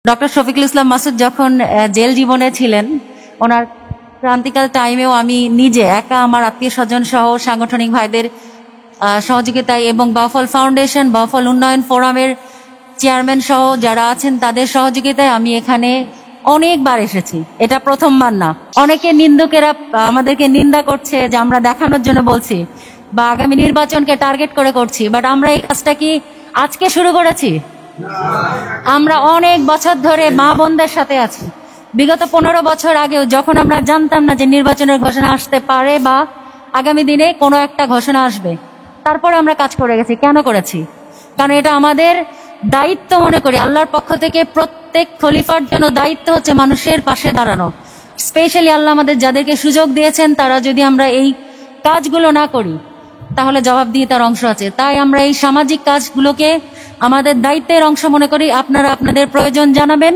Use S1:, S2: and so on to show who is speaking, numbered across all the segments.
S1: Doctor Shafiqul Islam Masud যখন jail জীবনে ছিলেন, ওনার ক্রান্তিকাল টাইমেও আমি নিজে একা আমার আত্মীয় স্বজন সহ সাংগঠনিক ভাইদের সহযোগিতায় এবং বাউফল ফাউন্ডেশন, বাউফল উন্নয়ন ফোরামের চেয়ারম্যান সহ যারা আছেন তাদের সহযোগিতায় আমি এখানে অনেকবার এসেছি। এটা প্রথমবার না। অনেকে নিন্দুকেরা আমাদেরকে নিন্দা করছে যে আমরা দেখানোর জন্য বলছি বা আগামী নির্বাচনকে টার্গেট করে করছি, বাট আমরা এই কাজটা কি আজকে শুরু করেছি? আমরা অনেক বছর ধরে মা বোনদের সাথে আছি। বিগত 15 বছর আগেও যখন আমরা জানতাম না যে নির্বাচনের ঘোষণা আসতে পারে বা আগামী দিনে কোনো একটা ঘোষণা আসবে, তারপরে আমরা কাজ করে গেছি। কেন করেছি? কারণ এটা আমাদের দায়িত্ব মনে করি। আল্লাহর পক্ষ থেকে প্রত্যেক খলিফার জন্য দায়িত্ব হচ্ছে মানুষের পাশে দাঁড়ানো। স্পেশালি আল্লাহ আমাদের যাদেরকে সুযোগ দিয়েছেন, তারা যদি আমরা এই কাজগুলো না করি তাহলে জবাবদিহিতার অংশ আছে। তাই আমরা এই সামাজিক কাজগুলোকে আমাদের দায়িত্বের অংশ মনে করি। আপনারা আপনাদের প্রয়োজন জানাবেন,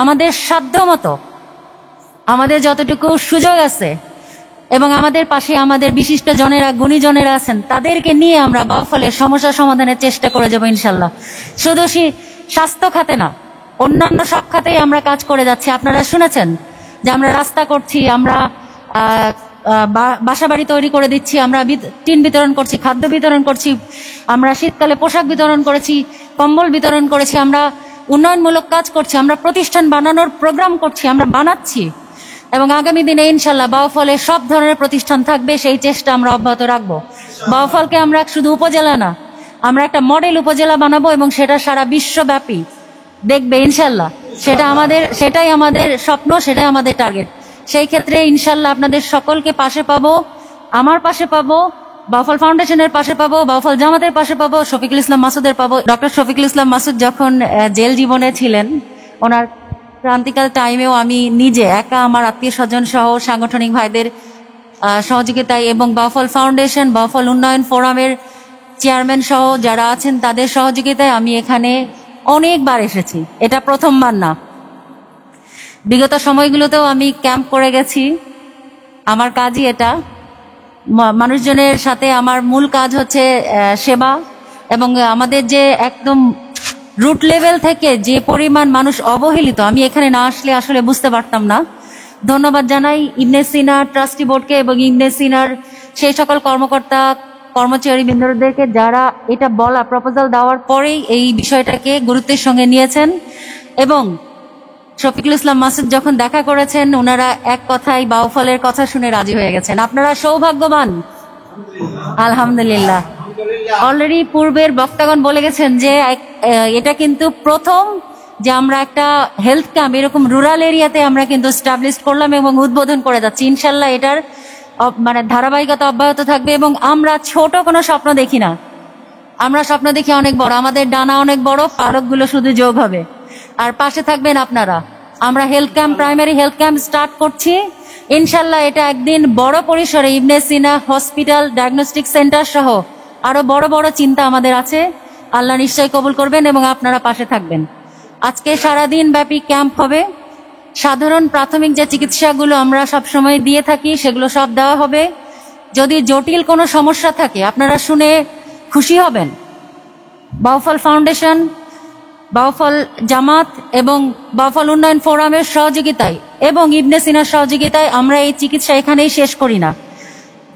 S1: আমাদের সাধ্য মতো আমাদের যতটুকু সুযোগ আছে এবং আমাদের পাশে আমাদের বিশিষ্ট জনেরা, গুণীজনেরা আছেন, তাদেরকে নিয়ে আমরা বাউফলের সমস্যা সমাধানের চেষ্টা করে যাবো ইনশাল্লাহ। শুধু স্বাস্থ্য খাতে না, অন্যান্য সব খাতেই আমরা কাজ করে যাচ্ছি। আপনারা শুনেছেন যে আমরা রাস্তা করছি, আমরা বাসা বাড়ি তৈরি করে দিচ্ছি, আমরা টিন বিতরণ করছি, খাদ্য বিতরণ করছি, আমরা শীতকালে পোশাক বিতরণ করেছি, কম্বল বিতরণ করেছি, আমরা উন্নয়নমূলক কাজ করছি, আমরা প্রতিষ্ঠান বানানোর প্রোগ্রাম করছি, আমরা বানাচ্ছি এবং আগামী দিনে ইনশাল্লাহ বাউফলে সব ধরনের প্রতিষ্ঠান থাকবে। সেই চেষ্টা আমরা অব্যাহত রাখবো। বাউফলকে আমরা শুধু উপজেলা না, আমরা একটা মডেল উপজেলা বানাবো এবং সেটা সারা বিশ্বব্যাপী দেখবে ইনশাল্লাহ। সেটাই আমাদের স্বপ্ন, সেটাই আমাদের টার্গেট। সেই ক্ষেত্রে ইনশাল্লাহ আপনাদের সকলকে পাশে পাবো, আমার পাশে পাবো, বাউফল ফাউন্ডেশনের পাশে পাবো, বাউফল জামাতের পাশে পাবো, শফিকুল ইসলাম মাসুদের পাবো। ডক্টর শফিকুল ইসলাম মাসুদ যখন জেল জীবনে ছিলেন, ওনার ক্রান্তিকাল টাইমেও আমি নিজে একা আমার আত্মীয় স্বজন সহ সাংগঠনিক ভাইদের সহযোগিতায় এবং বাউফল ফাউন্ডেশন, বাউফল উন্নয়ন ফোরামের চেয়ারম্যান সহ যারা আছেন তাদের সহযোগিতায় আমি এখানে অনেকবার এসেছি। এটা প্রথমবার না। বিগত সময়গুলোতেও আমি ক্যাম্প করে গেছি। আমার কাজই এটা। মানুষজনের সাথে আমার মূল কাজ হচ্ছে সেবা এবং আমাদের যে একদম রুট লেভেল থেকে যে পরিমাণ মানুষ অবহেলিত, আমি এখানে না আসলে আসলে বুঝতে পারতাম না। ধন্যবাদ জানাই ইবনে সিনা ট্রাস্টি বোর্ডকে এবং ইবনে সিনার সেই সকল কর্মকর্তা কর্মচারী বৃন্দদেরকে যারা এটা বলা প্রপোজাল দেওয়ার পরেই এই বিষয়টাকে গুরুত্বের সঙ্গে নিয়েছেন এবং শফিকুল ইসলাম মাসুদ যখন দেখা করেছেন, ওনারা এক কথাই বাউফলের কথা শুনে রাজি হয়ে গেছেন। আপনারা সৌভাগ্যবান, আলহামদুলিল্লাহ। অলরেডি পূর্বের বক্তাগণ বলে গেছেন যে এটা কিন্তু প্রথম যে আমরা একটা হেলথ ক্যাম্প এরকম রুরাল এরিয়াতে আমরা কিন্তু স্টাবলিশ করলাম এবং উদ্বোধন করে যাচ্ছি। ইনশাল্লাহ এটার ধারাবাহিকতা অব্যাহত থাকবে এবং আমরা ছোট কোনো স্বপ্ন দেখি না, আমরা স্বপ্ন দেখি অনেক বড়। আমাদের ডানা অনেক বড়, পালকগুলো শুধু যোগ হবে। আর পাশে থাকবেন আপনারা। আমরা health camp, primary health camp start করছি ইনশাল্লাহ। এটা একদিন বড় পরিসরে ইবনে সিনা হসপিটাল, ডায়াগনস্টিক সেন্টার সহ আরো বড় বড় চিন্তা আমাদের আছে। আল্লাহ নিশ্চয়ই কবুল করবেন এবং আপনারা পাশে থাকবেন। আজকে সারাদিন ব্যাপী ক্যাম্প হবে। সাধারণ প্রাথমিক যে চিকিৎসাগুলো আমরা সবসময় দিয়ে থাকি সেগুলো সব দেওয়া হবে। যদি জটিল কোনো সমস্যা থাকে আপনারা শুনে খুশি হবেন। বাউফল ফাউন্ডেশন, বাউফল জামাত এবং বাউফল উন্নয়ন ফোরামের সহযোগিতায় এবং ইবনে সিনার সহযোগিতায় আমরা এই চিকিৎসা এখানেই শেষ করি না।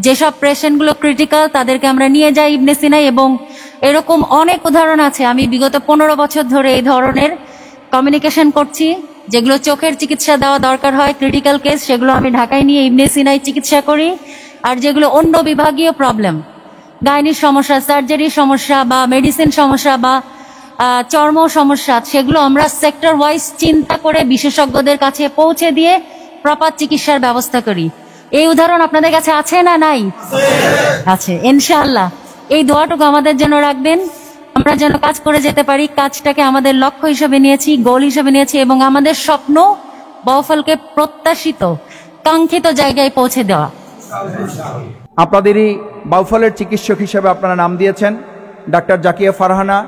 S1: যেসব পেশেন্টগুলো ক্রিটিক্যাল তাদেরকে আমরা নিয়ে যাই ইবনে সিনায় এবং এরকম অনেক উদাহরণ আছে। আমি বিগত 15 বছর ধরে এই ধরনের কমিউনিকেশন করছি। যেগুলো চোখের চিকিৎসা দেওয়া দরকার হয়, ক্রিটিক্যাল কেস, সেগুলো আমি ঢাকায় নিয়ে ইবনে সিনায় চিকিৎসা করি। আর যেগুলো অন্য বিভাগীয় প্রবলেম, গাইনির সমস্যা, সার্জারির সমস্যা বা মেডিসিন সমস্যা বা চর্ম সমস্যা, সেগুলো আমরা সেক্টর ওয়াইজ চিন্তা করে বিশেষজ্ঞদের কাছে পৌঁছে দিয়ে প্রপার চিকিৎসার ব্যবস্থা করি। এই উদাহরণ আপনাদের কাছে আছে না নাই? আছে ইনশাআল্লাহ। এই দোয়াটুকু আমাদের জন্য রাখবেন, আমরা যেন কাজ করে যেতে পারি। কাজটাকে আমাদের লক্ষ্য হিসেবে নিয়েছি, গোল হিসেবে নিয়েছি এবং আমাদের স্বপ্ন বাউফলকে প্রত্যাশিত কাঙ্ক্ষিত জায়গায় পৌঁছে দেওয়া।
S2: আপনাদেরই বাউফলের চিকিৎসক হিসেবে আপনারা নাম দিয়েছেন ডাক্তার জাকিয়া ফারহানা,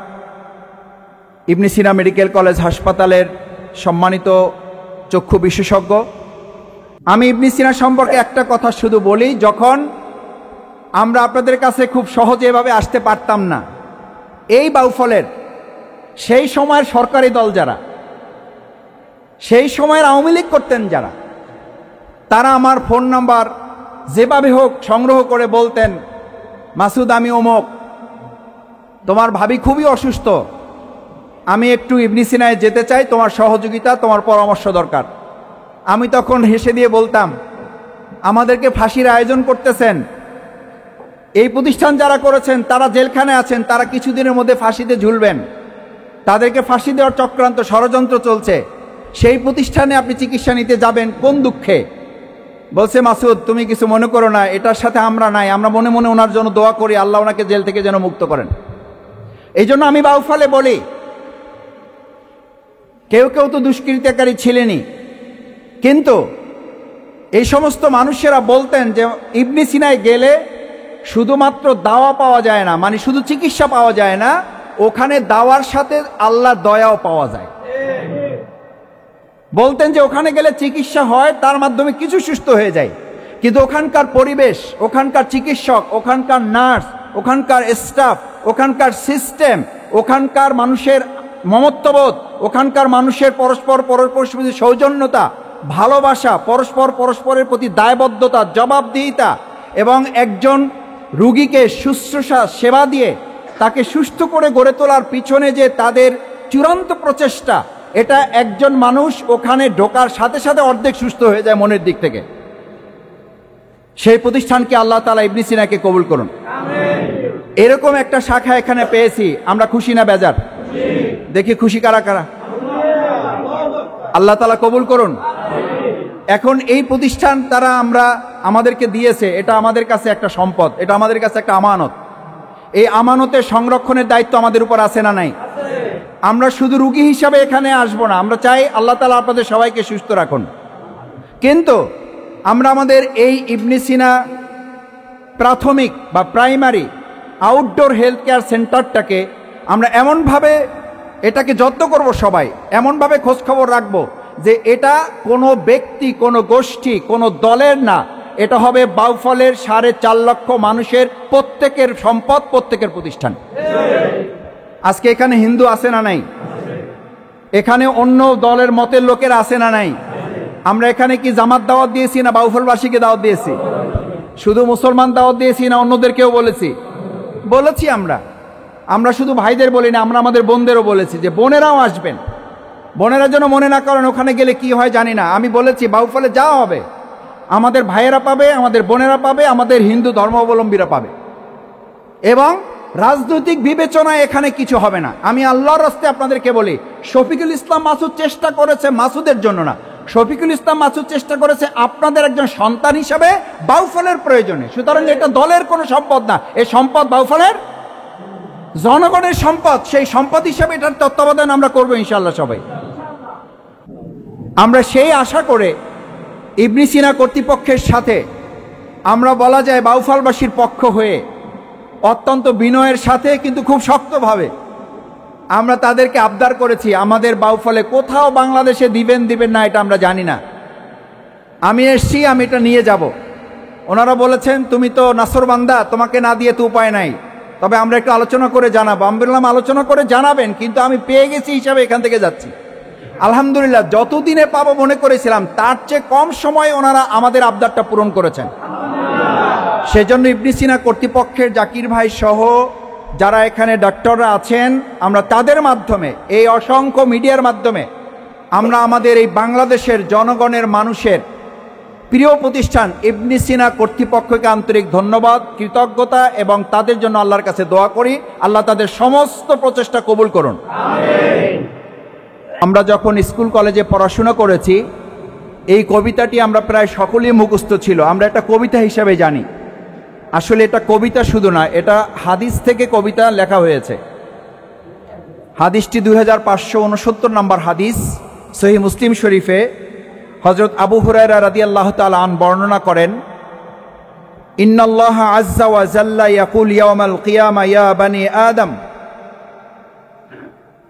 S2: ইবনে সিনা মেডিকেল কলেজ হাসপাতালের সম্মানিত চক্ষু বিশেষজ্ঞ। আমি ইবনে সিনা সম্পর্কে একটা কথা শুধু বলি, যখন আমরা আপনাদের কাছে খুব সহজে এভাবে আসতে পারতাম না, এই বাউফলের সেই সময়ের সরকারি দল যারা সেই সময়ের আওয়ামী লীগ করতেন যারা, তারা আমার ফোন নাম্বার যেভাবে হোক সংগ্রহ করে বলতেন, মাসুদ আমি অমুক, তোমার ভাবি খুবই অসুস্থ, আমি একটু ইবনে সিনায় যেতে চাই, তোমার সহযোগিতা, তোমার পরামর্শ দরকার। আমি তখন হেসে দিয়ে বলতাম, আমাদেরকে ফাঁসির আয়োজন করতেছেন, এই প্রতিষ্ঠান যারা করেছেন তারা জেলখানে আছেন, তারা কিছুদিনের মধ্যে ফাঁসিতে ঝুলবেন, তাদেরকে ফাঁসি দেওয়ার চক্রান্ত ষড়যন্ত্র চলছে, সেই প্রতিষ্ঠানে আপনি চিকিৎসা নিতে যাবেন কোন দুঃখে? বলছে, মাসুদ তুমি কিছু মনে করো না, এটার সাথে আমরা নাই, আমরা মনে মনে ওনার জন্য দোয়া করি আল্লাহ ওনাকে জেল থেকে যেন মুক্ত করেন। এই জন্য আমি বাউফলে বলি, কেউ কেউ তো দুষ্কৃতিকারী ছিলেনই, কিন্তু এই সমস্ত মানুষেরা বলতেন যে ইবনে সিনায় গেলে শুধুমাত্র দাওয়া পাওয়া যায় না, মানে শুধু চিকিৎসা পাওয়া যায় না, ওখানে দাওয়ার সাথে আল্লাহর দয়াও পাওয়া যায়। বলতেন যে ওখানে গেলে চিকিৎসা হয়, তার মাধ্যমে কিছু সুস্থ হয়ে যায়, কিন্তু ওখানকার পরিবেশ, ওখানকার চিকিৎসক, ওখানকার নার্স, ওখানকার স্টাফ, ওখানকার সিস্টেম, ওখানকার মানুষের মমত্ববোধ, ওখানকার মানুষের পরস্পর প্রতি সৌজন্যতা, ভালোবাসা, পরস্পরের প্রতি দায়বদ্ধতা, জবাবদিহিতা, এবং একজন রুগীকে শুশ্রূষা সেবা দিয়ে তাকে সুস্থ করে গড়ে তোলার পিছনে যে তাদের চূড়ান্ত প্রচেষ্টা, এটা একজন মানুষ ওখানে ঢোকার সাথে সাথে অর্ধেক সুস্থ হয়ে যায় মনের দিক থেকে। সেই প্রতিষ্ঠানকে আল্লাহ তাআলা ইবনে সিনাকে কবুল করুন। এরকম একটা শাখা এখানে পেয়েছি, আমরা খুশি না বেজার? দেখি খুশি কারা কারা। আল্লাহ তাআলা কবুল করুন। এখন এই প্রতিষ্ঠান তারা আমাদেরকে দিয়েছে, এটা আমাদের কাছে একটা সম্পদ, এটা আমাদের কাছে একটা আমানত। এই আমানতের সংরক্ষণের দায়িত্ব আমাদের উপর আছে না নাই? আমরা শুধু রুগী হিসাবে এখানে আসবো না, আমরা চাই আল্লাহ তাআলা আপনাদের সবাইকে সুস্থ রাখুন, কিন্তু আমরা আমাদের এই ইবনে সিনা প্রাথমিক বা প্রাইমারি আউটডোর হেলথ কেয়ার সেন্টারটাকে আমরা এমনভাবে এটাকে যত্ন করব, সবাই এমনভাবে খোঁজখবর রাখবো যে এটা কোনো ব্যক্তি, কোনো গোষ্ঠী, কোনো দলের না, এটা হবে বাউফলের 4.5 লক্ষ মানুষের প্রত্যেকের সম্পদ, প্রত্যেকের প্রতিষ্ঠান। আজকে এখানে হিন্দু আছে না নাই? এখানে অন্য দলের মতের লোকের আছে না নাই? আমরা এখানে কি জামাত দাওয়াত দিয়েছি না বাউফলবাসীকে দাওয়াত দিয়েছি? শুধু মুসলমান দাওয়াত দিয়েছি না অন্যদেরকেও বলেছি? আমরা শুধু ভাইদের বলি না, আমরা আমাদের বোনদেরও বলেছি যে বোনেরাও আসবেন। বোনেরা যেন মনে না করেন ওখানে গেলে কি হয় জানি না। আমি বলেছি বাউফলে যাওয়া হবে, আমাদের ভাইয়েরা পাবে, আমাদের বোনেরা পাবে, আমাদের হিন্দু ধর্মাবলম্বীরা পাবে, এবং রাজনৈতিক বিবেচনায় এখানে কিছু হবে না। আমি আল্লাহর রাস্তে আপনাদেরকে বলি, শফিকুল ইসলাম মাসুদ চেষ্টা করেছে মাসুদের জন্য না, শফিকুল ইসলাম মাসুদ চেষ্টা করেছে আপনাদের একজন সন্তান হিসাবে বাউফলের প্রয়োজনে। সুতরাং এটা দলের কোনো সম্পদ না, এই সম্পদ বাউফলের জনগণের সম্পদ। সেই সম্পদ হিসাবে এটার তত্ত্বাবধান আমরা করবো ইনশাআল্লাহ সবাই। আমরা সেই আশা করে ইবনে সিনা কর্তৃপক্ষের সাথে আমরা বলা যায় বাউফলবাসীর পক্ষ হয়ে অত্যন্ত বিনয়ের সাথে কিন্তু খুব শক্তভাবে আমরা তাদেরকে আবদার করেছি, আমাদের বাউফলে কোথাও বাংলাদেশে দিবেন না এটা আমরা জানি না, আমি এসছি, আমি এটা নিয়ে যাব। ওনারা বলেছেন তুমি তো নাসরবান্দা, তোমাকে না দিয়ে তো উপায় নাই, তবে আমরা একটু আলোচনা করে জানাবো। আমি বললাম আলোচনা করে জানাবেন, কিন্তু আমি পেয়ে গেছি হিসাবে এখান থেকে যাচ্ছি। আলহামদুলিল্লাহ, যতদিনে পাবো মনে করেছিলাম তার চেয়ে কম সময়ে ওনারা আমাদের আবদারটা পূরণ করেছেন। সেজন্য ইবনে সিনা কর্তৃপক্ষের জাকির ভাই সহ যারা এখানে ডাক্তাররা আছেন, আমরা তাদের মাধ্যমে, এই অসংখ্য মিডিয়ার মাধ্যমে আমরা আমাদের এই বাংলাদেশের জনগণের মানুষের প্রিয় প্রতিষ্ঠান ইবনে সিনা কর্তৃপক্ষকে আন্তরিক ধন্যবাদ, কৃতজ্ঞতা এবং তাদের জন্য আল্লাহর কাছে দোয়া করি, আল্লাহ তাদের সমস্ত প্রচেষ্টা কবুল করুন। আমরা যখন স্কুল কলেজে পড়াশোনা করেছি, এই কবিতাটি আমরা প্রায় সকলেই মুখস্থ ছিল, আমরা একটা কবিতা হিসাবে জানি। আসলে এটা কবিতা শুধু না, এটা হাদিস থেকে কবিতা লেখা হয়েছে। হাদিসটি 2569 নম্বর হাদিস, সহিহ মুসলিম শরীফে হযরত আবু হুরায়রা রাদিয়াল্লাহু তাআলা আন বর্ণনা করেন, ইন্নাল্লাহা আযজা ওয়া জাল্লা ইয়াকুল ইয়াওমাল কিয়ামা ইয়া বানি আদম,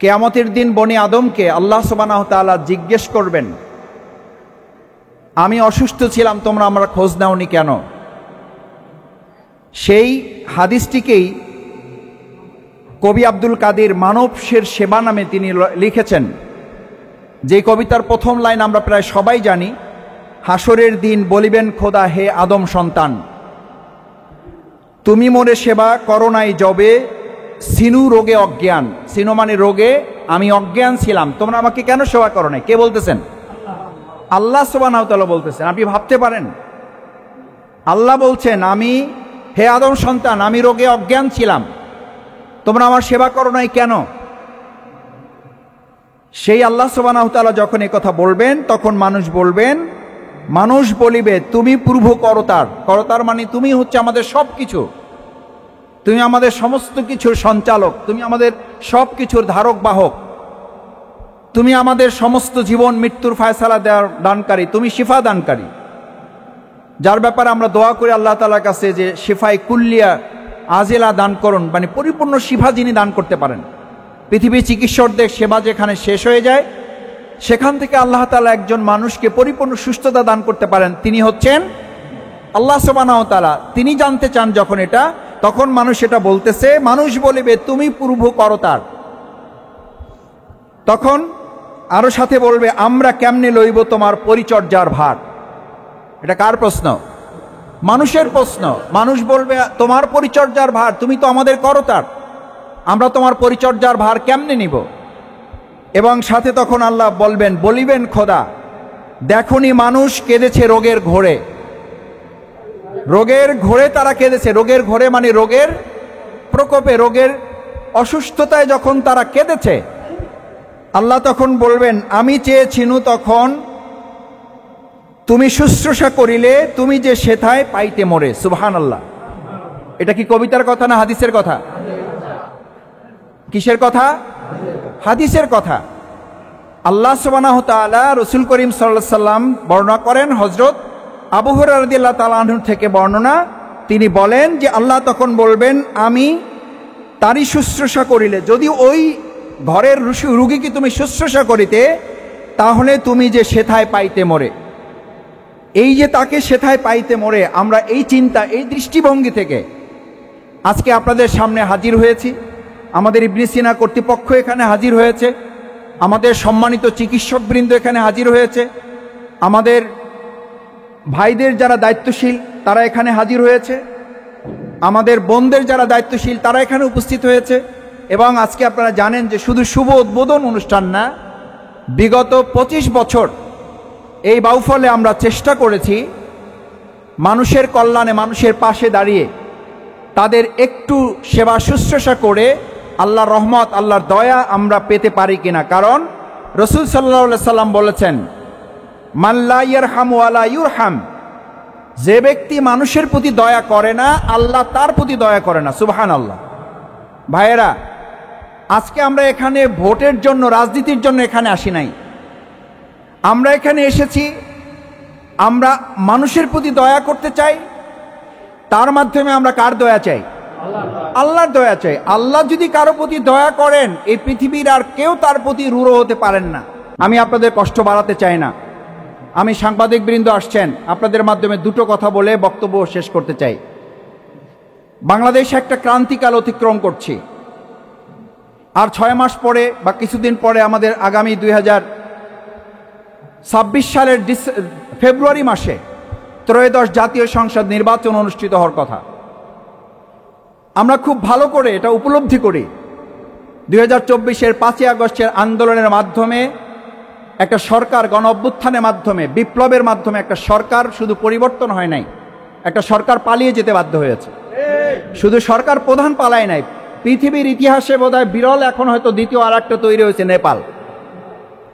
S2: কিয়ামতের দিন বনি আদমকে আল্লাহ সুবহানাহু তাআলা জিজ্ঞেস করবেন, আমি অসুস্থ ছিলাম, তোমরা আমার খোঁজ নাওনি কেন? সেই হাদিসটিকেই কবি আব্দুল কাদের মানব সেবা নামে তিনি লিখেছেন যে কবিতার প্রথম লাইন আমরা প্রায় সবাই জানি, হাসরের দিন বলিবেন খোদা হে আদম সন্তান, তুমি মোরে সেবা করো নাই যবে, সিনু রোগে অজ্ঞান। সিনু মানে রোগে, আমি অজ্ঞান ছিলাম, তোমরা আমাকে কেন সেবা করো নাই? কে বলতেছেন? আল্লাহ সুবহানাহু ওয়া তাআলা বলতেছেন। আপনি ভাবতে পারেন, আল্লাহ বলছেন, আমি হে আদম সন্তান, আমি রোগে অজ্ঞান ছিলাম, তোমরা আমার সেবা করো নাই কেন? সেই আল্লাহ সুবহানাহু ওয়া তাআলা যখন এই কথা বলবেন, তখন মানুষ বলবেন, মানুষ বলিবে তুমি পূর্ব করতার। করতার মানে তুমি হচ্ছে আমাদের সব কিছু, তুমি আমাদের সমস্ত কিছুর সঞ্চালক, তুমি আমাদের সব কিছুর ধারক বাহক, তুমি আমাদের সমস্ত জীবন মৃত্যুর ফায়সালা দেওয়ার দানকারী, তুমি শিফা দানকারী, যার ব্যাপারে আমরা দোয়া করি আল্লাহ তাআলার কাছে যে শিফায়ে কুল্লিয়া আজিলা দান করুন, মানে পরিপূর্ণ শিফা যিনি দান করতে পারেন। পৃথিবীর চিকিৎসকদের সেবা যেখানে শেষ হয়ে যায়, সেখান থেকে আল্লাহ তাআলা একজন মানুষকে পরিপূর্ণ সুস্থতা দান করতে পারেন, তিনি হচ্ছেন আল্লাহ সুবহানাহু ওয়া তাআলা। তিনি জানতে চান যখন এটা, তখন মানুষ এটা বলতেছে, মানুষ বলিবে তুমি পূর্ব করতার। তখন আরো সাথে বলবে, আমরা কেমনে লইব তোমার পরিচর্যার ভার। এটা কার প্রশ্ন? মানুষের প্রশ্ন। মানুষ বলবে, তোমার পরিচর্যার ভার, তুমি তো আমাদের করতার, আমরা তোমার পরিচর্যার ভার কেমনে নিব? এবং সাথে তখন আল্লাহ বলবেন, বলিবেন খোদা দেখনি মানুষ কেঁদেছে রোগের ঘোরে। রোগের ঘোরে তারা কেঁদেছে, রোগের ঘোরে মানে রোগের প্রকোপে, রোগের অসুস্থতায় যখন তারা কেঁদেছে, আল্লাহ তখন বলবেন, আমি চেয়েছিনু তখন তুমি শুশ্রূষা করিলে, তুমি যে সেথায় পাইতে মোরে। সুবহানাল্লাহ। এটা কি কবিতার কথা না হাদিসের কথা? কিসের কথা? হাদিসের কথা। আল্লাহ সুবহানাহু ওয়া তাআলা রাসূল করিম সাল্লাল্লাহু আলাইহি সাল্লাম বর্ণনা করেন, হযরত আবু হুরায়রা রাদিয়াল্লাহু তাআলা আনহু থেকে বর্ণনা, তিনি বলেন যে আল্লাহ তখন বলবেন, আমি তারই শুশ্রূষা করিলে, যদি ওই ঘরের রুগীকে তুমি শুশ্রূষা করিতে, তাহলে তুমি যে সেথায় পাইতে মোরে। এই যে তাকে সেথায় পাইতে মোরে, আমরা এই চিন্তা, এই দৃষ্টিভঙ্গি থেকে আজকে আপনাদের সামনে হাজির হয়েছি। আমাদের ইবনে সিনা কর্তৃপক্ষ এখানে হাজির হয়েছে, আমাদের সম্মানিত চিকিৎসকবৃন্দ এখানে হাজির হয়েছে, আমাদের ভাইদের যারা দায়িত্বশীল তারা এখানে হাজির হয়েছে, আমাদের বোনদের যারা দায়িত্বশীল তারা এখানে উপস্থিত হয়েছে। এবং আজকে আপনারা জানেন যে শুধু শুভ উদ্বোধন অনুষ্ঠান না, বিগত 25 বছর এই বাউফলে আমরা চেষ্টা করেছি মানুষের কল্যাণে, মানুষের পাশে দাঁড়িয়ে তাদের একটু সেবা শুশ্রূষা করে আল্লাহর রহমত, আল্লাহর দয়া আমরা পেতে পারি কিনা। কারণ রাসূল সাল্লাল্লাহু আলাইহি সাল্লাম বলেছেন, মান লা ইয়ারহামু ওয়ালা ইউরহাম, যে ব্যক্তি মানুষের প্রতি দয়া করে না, আল্লাহ তার প্রতি দয়া করে না। সুবহানাল্লাহ। ভাইয়েরা, আজকে আমরা এখানে ভোটের জন্য, রাজনীতির জন্য এখানে আসি নাই। আমরা এখানে এসেছি, আমরা মানুষের প্রতি দয়া করতে চাই। তার মাধ্যমে আমরা কার দয়া চাই? আল্লাহর দয়া চাই। আল্লাহ যদি কারো প্রতি দয়া করেন, এই পৃথিবীর আর কেউ তার প্রতি রূঢ় হতে পারেন না। আমি আপনাদের কষ্ট বাড়াতে চাই না। আমি সাংবাদিক বৃন্দ আসছেন, আপনাদের মাধ্যমে দুটো কথা বলে বক্তব্য শেষ করতে চাই। বাংলাদেশ একটা ক্রান্তিকাল অতিক্রম করছি। আর 6 মাস পরে বা কিছুদিন পরে আমাদের আগামী 2026 সালের ফেব্রুয়ারি মাসে ত্রয়োদশ জাতীয় সংসদ নির্বাচন অনুষ্ঠিত হওয়ার কথা। আমরা খুব ভালো করে এটা উপলব্ধি করি, 2024-এর 5ই আগস্টের আন্দোলনের মাধ্যমে একটা সরকার, গণ অভ্যুত্থানের মাধ্যমে, বিপ্লবের মাধ্যমে একটা সরকার শুধু পরিবর্তন হয় নাই, একটা সরকার পালিয়ে যেতে বাধ্য হয়েছে। শুধু সরকার প্রধান পালায় নাই, পৃথিবীর ইতিহাসে বোধহয় বিরল, এখন হয়তো দ্বিতীয় আর একটা তৈরি হয়েছে নেপাল।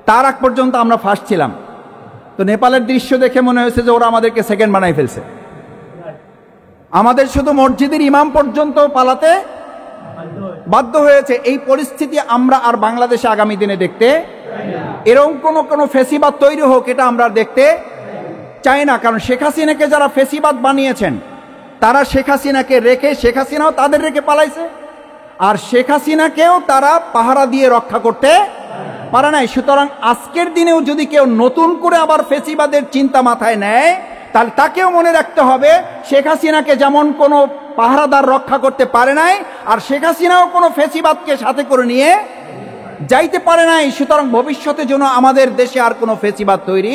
S2: তার আগ পর্যন্ত আমরা ফার্স্ট ছিলাম। তো নেপালের দৃশ্য দেখে মনে হয়েছে যে ওরা আমাদেরকে সেকেন্ড বানাই ফেলছে। আমাদের শুধু মসজিদের ইমাম পর্যন্ত পালাতে বাধ্য হয়েছে। এই পরিস্থিতি আমরা আর বাংলাদেশে আগামী দিনে দেখতে, এরকম কোনো ফেসিবাদ তৈরি হোক, এটা আমরা দেখতে চাই না। কারণ শেখ হাসিনাকে যারা ফেসিবাদ বানিয়েছেন, তারা শেখ হাসিনাকে রেখে, শেখ হাসিনাও তাদের রেখে পালাইছে, আর শেখ হাসিনাকেও তারা পাহারা দিয়ে রক্ষা করতে পারে নাই। সুতরাং আজকের দিনেও যদি কেউ নতুন করে আবার ফেসিবাদের চিন্তা মাথায় নেয়, তাহলে তাকেও মনে রাখতে হবে, শেখ হাসিনাকে যেমন কোনো পাহারাদার রক্ষা করতে পারে নাই, আর শেখ হাসিনাও কোনো ফেসিবাদকে সাথে করে নিয়ে যাইতে পারে নাই, সুতরাং ভবিষ্যতে যেন আমাদের দেশে আর কোনো ফেসিবাদ তৈরি